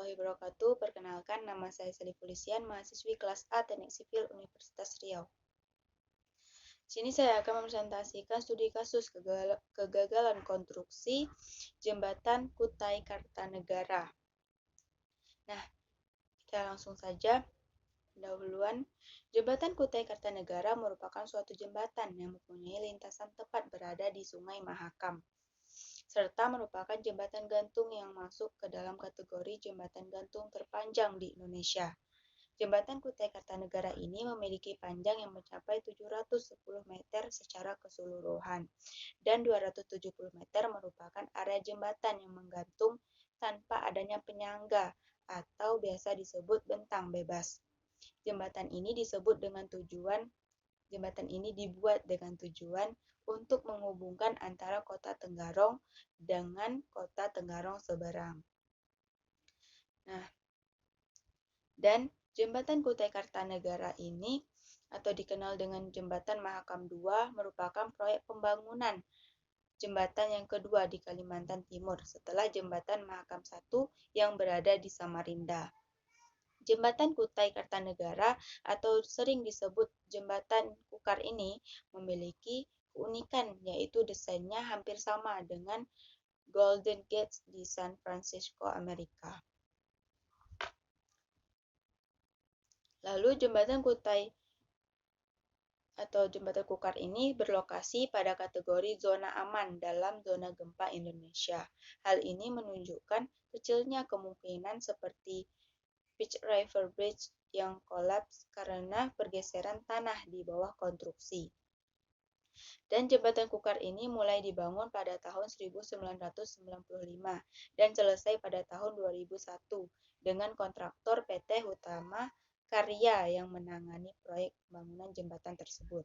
warahmatullahi wabarakatuh. Perkenalkan, nama saya Sally Polisian, mahasiswi kelas A Teknik Sipil Universitas Riau. Di sini saya akan mempresentasikan studi kasus kegagalan konstruksi jembatan Kutai Kartanegara. Nah, kita langsung saja. Pendahuluan, jembatan Kutai Kartanegara merupakan suatu jembatan yang mempunyai lintasan tepat berada di Sungai Mahakam, serta merupakan jembatan gantung yang masuk ke dalam kategori jembatan gantung terpanjang di Indonesia. Jembatan Kutai Kartanegara ini memiliki panjang yang mencapai 710 meter secara keseluruhan, dan 270 meter merupakan area jembatan yang menggantung tanpa adanya penyangga atau biasa disebut bentang bebas. Jembatan ini dibuat dengan tujuan untuk menghubungkan antara Kota Tenggarong dengan Kota Tenggarong Seberang. Nah, dan Jembatan Kutai Kartanegara ini atau dikenal dengan Jembatan Mahakam II merupakan proyek pembangunan jembatan yang kedua di Kalimantan Timur setelah Jembatan Mahakam I yang berada di Samarinda. Jembatan Kutai Kartanegara atau sering disebut Jembatan Kukar ini memiliki keunikan, yaitu desainnya hampir sama dengan Golden Gate di San Francisco, Amerika. Lalu Jembatan Kutai atau Jembatan Kukar ini berlokasi pada kategori zona aman dalam zona gempa Indonesia. Hal ini menunjukkan kecilnya kemungkinan seperti Peach River Bridge yang kolaps karena pergeseran tanah di bawah konstruksi. Dan Jembatan Kukar ini mulai dibangun pada tahun 1995 dan selesai pada tahun 2001 dengan kontraktor PT Hutama Karya yang menangani proyek pembangunan jembatan tersebut.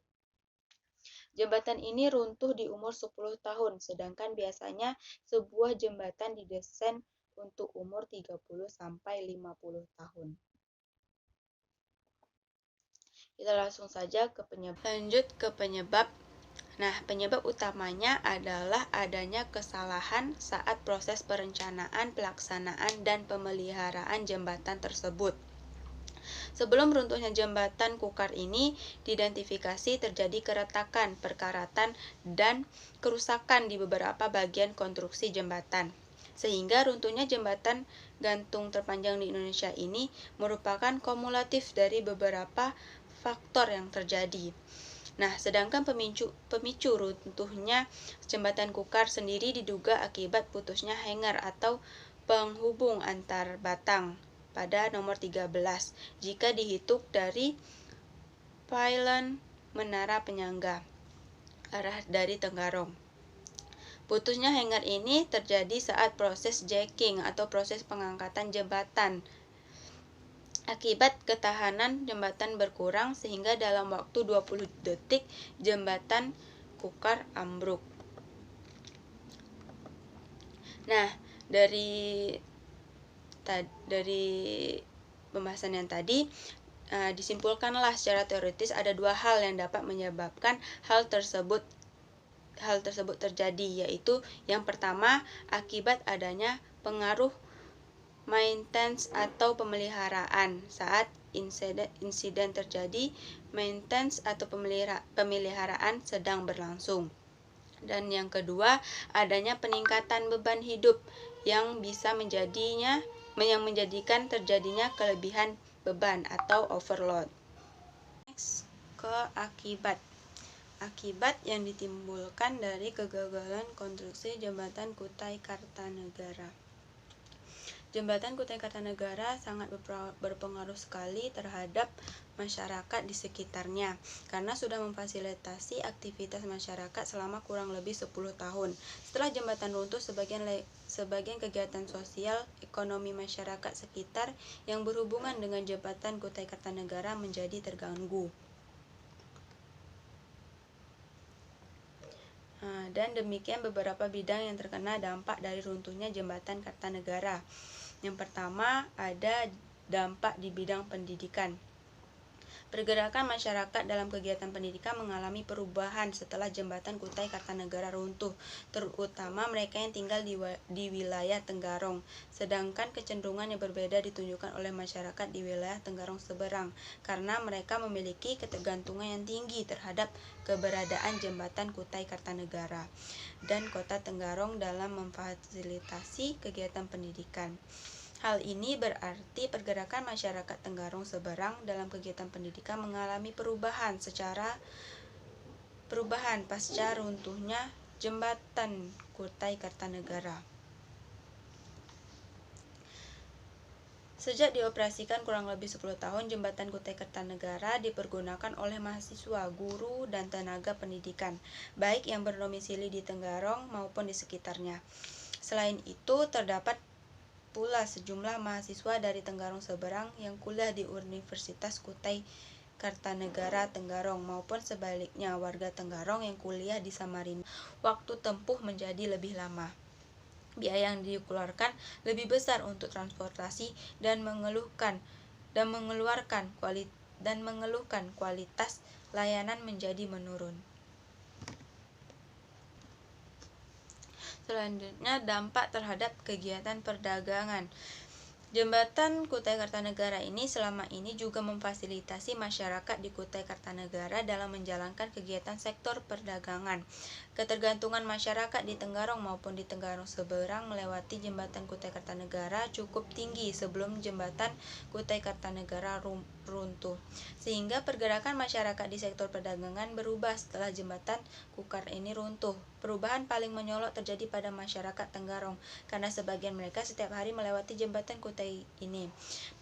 Jembatan ini runtuh di umur 10 tahun, sedangkan biasanya sebuah jembatan didesain untuk umur 30-50 tahun. Kita langsung saja ke penyebab. Nah, penyebab utamanya adalah adanya kesalahan saat proses perencanaan, pelaksanaan, dan pemeliharaan jembatan tersebut. Sebelum runtuhnya jembatan Kukar ini diidentifikasi terjadi keretakan, perkaratan, dan kerusakan di beberapa bagian konstruksi jembatan. Sehingga runtuhnya jembatan gantung terpanjang di Indonesia ini merupakan kumulatif dari beberapa faktor yang terjadi. Nah, sedangkan pemicu runtuhnya jembatan Kukar sendiri diduga akibat putusnya hanger atau penghubung antar batang pada nomor 13 jika dihitung dari pylon menara penyangga arah dari Tenggarong. Putusnya hanger ini terjadi saat proses jacking atau proses pengangkatan jembatan. Akibat ketahanan jembatan berkurang sehingga dalam waktu 20 detik jembatan Kukar ambruk. Nah, dari pembahasan yang tadi disimpulkanlah secara teoritis ada dua hal yang dapat menyebabkan hal tersebut terjadi, yaitu yang pertama akibat adanya pengaruh maintenance atau pemeliharaan. Saat insiden terjadi, maintenance atau pemeliharaan sedang berlangsung. Dan yang kedua, adanya peningkatan beban hidup yang bisa menjadikan terjadinya kelebihan beban atau overload. Next, ke akibat. Akibat yang ditimbulkan dari kegagalan konstruksi Jembatan Kutai Kartanegara. Jembatan Kutai Kartanegara sangat berpengaruh sekali terhadap masyarakat di sekitarnya karena sudah memfasilitasi aktivitas masyarakat selama kurang lebih 10 tahun. Setelah jembatan runtuh, sebagian kegiatan sosial ekonomi masyarakat sekitar yang berhubungan dengan Jembatan Kutai Kartanegara menjadi terganggu. Dan demikian beberapa bidang yang terkena dampak dari runtuhnya Jembatan Kartanegara. Yang pertama ada dampak di bidang pendidikan. Pergerakan masyarakat dalam kegiatan pendidikan mengalami perubahan setelah jembatan Kutai Kartanegara runtuh, terutama mereka yang tinggal di wilayah Tenggarong. Sedangkan kecenderungan yang berbeda ditunjukkan oleh masyarakat di wilayah Tenggarong seberang, karena mereka memiliki ketergantungan yang tinggi terhadap keberadaan jembatan Kutai Kartanegara dan Kota Tenggarong dalam memfasilitasi kegiatan pendidikan. Hal ini berarti pergerakan masyarakat Tenggarong seberang dalam kegiatan pendidikan mengalami perubahan pasca runtuhnya jembatan Kutai Kartanegara. Sejak dioperasikan kurang lebih 10 tahun, jembatan Kutai Kartanegara dipergunakan oleh mahasiswa, guru, dan tenaga pendidikan, baik yang berdomisili di Tenggarong maupun di sekitarnya. Selain itu, terdapat pula sejumlah mahasiswa dari Tenggarong seberang yang kuliah di Universitas Kutai Kartanegara Tenggarong maupun sebaliknya warga Tenggarong yang kuliah di Samarinda. Waktu tempuh menjadi lebih lama. Biaya yang dikeluarkan lebih besar untuk transportasi dan mengeluhkan kualitas layanan menjadi menurun. Selanjutnya, dampak terhadap kegiatan perdagangan. Jembatan Kutai Kartanegara ini selama ini juga memfasilitasi masyarakat di Kutai Kartanegara dalam menjalankan kegiatan sektor perdagangan. Ketergantungan masyarakat di Tenggarong maupun di Tenggarong seberang melewati jembatan Kutai Kartanegara cukup tinggi sebelum jembatan Kutai Kartanegara runtuh, sehingga pergerakan masyarakat di sektor perdagangan berubah setelah jembatan Kukar ini runtuh. Perubahan paling menyolok terjadi pada masyarakat Tenggarong, karena sebagian mereka setiap hari melewati jembatan Kutai ini.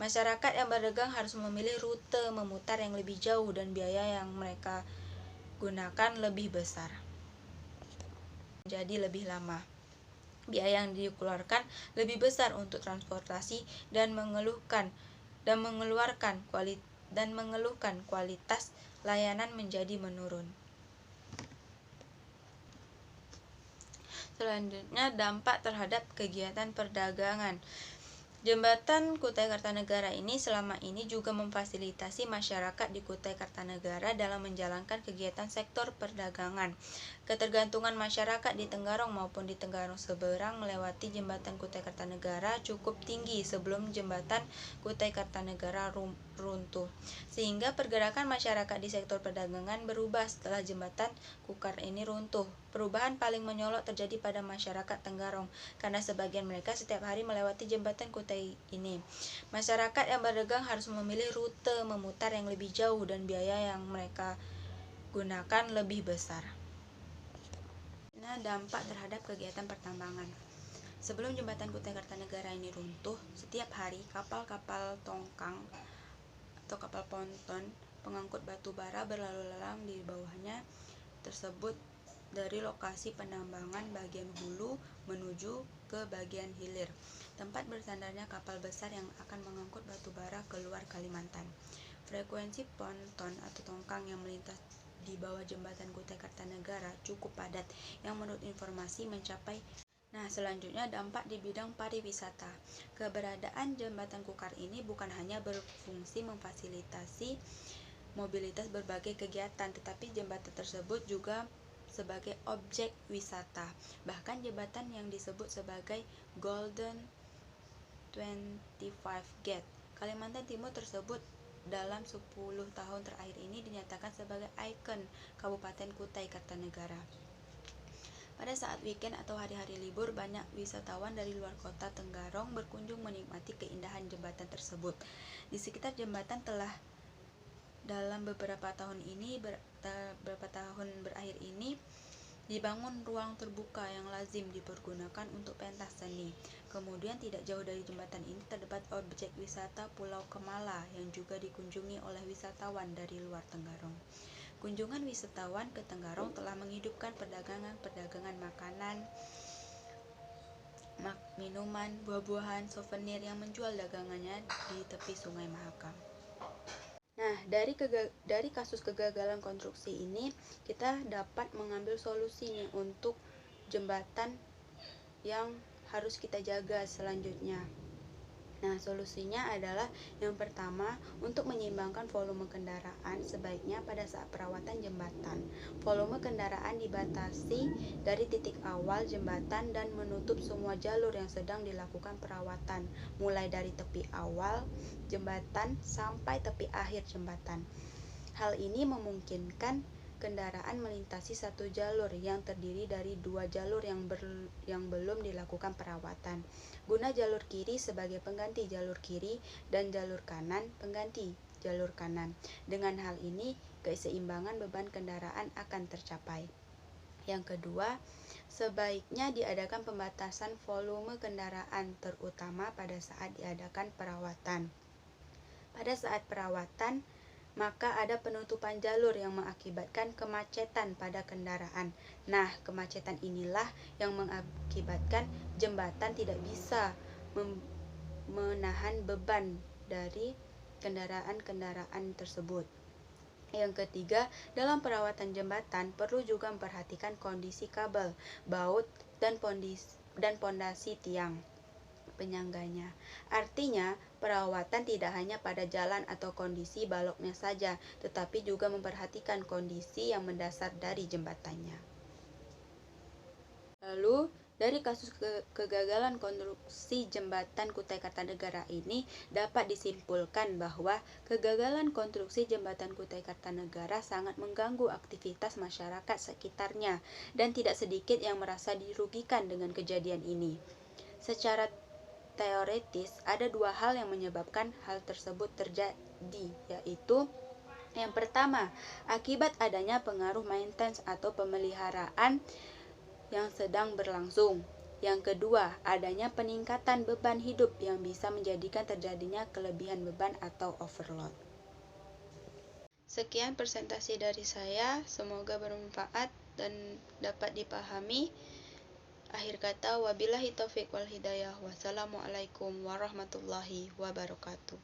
Masyarakat yang berdagang harus memilih rute memutar yang lebih jauh dan biaya yang mereka gunakan lebih besar, jadi lebih lama. Biaya yang dikeluarkan lebih besar untuk transportasi dan mengeluhkan kualitas layanan menjadi menurun. Selanjutnya, dampak terhadap kegiatan perdagangan. Jembatan Kutai Kartanegara ini selama ini juga memfasilitasi masyarakat di Kutai Kartanegara dalam menjalankan kegiatan sektor perdagangan. Ketergantungan masyarakat di Tenggarong maupun di Tenggarong seberang melewati jembatan Kutai Kartanegara cukup tinggi sebelum jembatan Kutai Kartanegara runtuh, sehingga pergerakan masyarakat di sektor perdagangan berubah setelah jembatan Kukar ini runtuh. Perubahan paling menyolok terjadi pada masyarakat Tenggarong, karena sebagian mereka setiap hari melewati jembatan Kutai ini. Masyarakat yang berdagang harus memilih rute memutar yang lebih jauh dan biaya yang mereka gunakan lebih besar. Nah, dampak terhadap kegiatan pertambangan. Sebelum jembatan Kutai Kartanegara ini runtuh, setiap hari kapal-kapal tongkang atau kapal ponton pengangkut batu bara berlalu lalang di bawahnya tersebut dari lokasi penambangan bagian hulu menuju ke bagian hilir, tempat bersandarnya kapal besar yang akan mengangkut batu bara keluar Kalimantan. Frekuensi ponton atau tongkang yang melintas di bawah jembatan Kutai Kartanegara cukup padat, yang menurut informasi mencapai. Nah, selanjutnya dampak di bidang pariwisata. Keberadaan jembatan Kukar ini bukan hanya berfungsi memfasilitasi mobilitas berbagai kegiatan, tetapi jembatan tersebut juga sebagai objek wisata. Bahkan jembatan yang disebut sebagai Golden 25 Gate Kalimantan Timur tersebut dalam 10 tahun terakhir ini dinyatakan sebagai ikon Kabupaten Kutai Kartanegara. Pada saat weekend atau hari-hari libur, banyak wisatawan dari luar kota Tenggarong berkunjung menikmati keindahan jembatan tersebut. Di sekitar jembatan telah dalam beberapa tahun berakhir ini dibangun ruang terbuka yang lazim dipergunakan untuk pentas seni. Kemudian tidak jauh dari jembatan ini terdapat objek wisata Pulau Kemala yang juga dikunjungi oleh wisatawan dari luar Tenggarong. Kunjungan wisatawan ke Tenggarong telah menghidupkan perdagangan makanan, minuman, buah-buahan, souvenir yang menjual dagangannya di tepi Sungai Mahakam. Nah, dari kasus kegagalan konstruksi ini, kita dapat mengambil solusi nih untuk jembatan yang harus kita jaga selanjutnya. Nah, Nah, solusinya adalah yang pertama, untuk menyeimbangkan volume kendaraan sebaiknya pada saat perawatan jembatan. Volume kendaraan dibatasi dari titik awal jembatan dan menutup semua jalur yang sedang dilakukan perawatan, mulai dari tepi awal jembatan sampai tepi akhir jembatan. Hal ini memungkinkan kendaraan melintasi satu jalur yang terdiri dari dua jalur yang belum dilakukan perawatan. Guna jalur kiri sebagai pengganti jalur kiri dan jalur kanan pengganti jalur kanan. Dengan hal ini, keseimbangan beban kendaraan akan tercapai. Yang kedua, sebaiknya diadakan pembatasan volume kendaraan, terutama pada saat diadakan perawatan. Pada saat perawatan, maka ada penutupan jalur yang mengakibatkan kemacetan pada kendaraan. Nah, kemacetan inilah yang mengakibatkan jembatan tidak bisa menahan beban dari kendaraan-kendaraan tersebut. Yang ketiga, dalam perawatan jembatan perlu juga memperhatikan kondisi kabel, baut, dan pondasi tiang penyangganya. Artinya, perawatan tidak hanya pada jalan atau kondisi baloknya saja, tetapi juga memperhatikan kondisi yang mendasar dari jembatannya. Lalu, dari kasus kegagalan konstruksi jembatan Kutai Kartanegara ini dapat disimpulkan bahwa kegagalan konstruksi jembatan Kutai Kartanegara sangat mengganggu aktivitas masyarakat sekitarnya dan tidak sedikit yang merasa dirugikan dengan kejadian ini. Secara teoretis, ada dua hal yang menyebabkan hal tersebut terjadi, yaitu yang pertama, akibat adanya pengaruh maintenance atau pemeliharaan yang sedang berlangsung. Yang kedua, adanya peningkatan beban hidup yang bisa menjadikan terjadinya kelebihan beban atau overload. Sekian presentasi dari saya, semoga bermanfaat dan dapat dipahami. Akhir kata, wabillahi taufiq wal hidayah. Wassalamualaikum warahmatullahi wabarakatuh.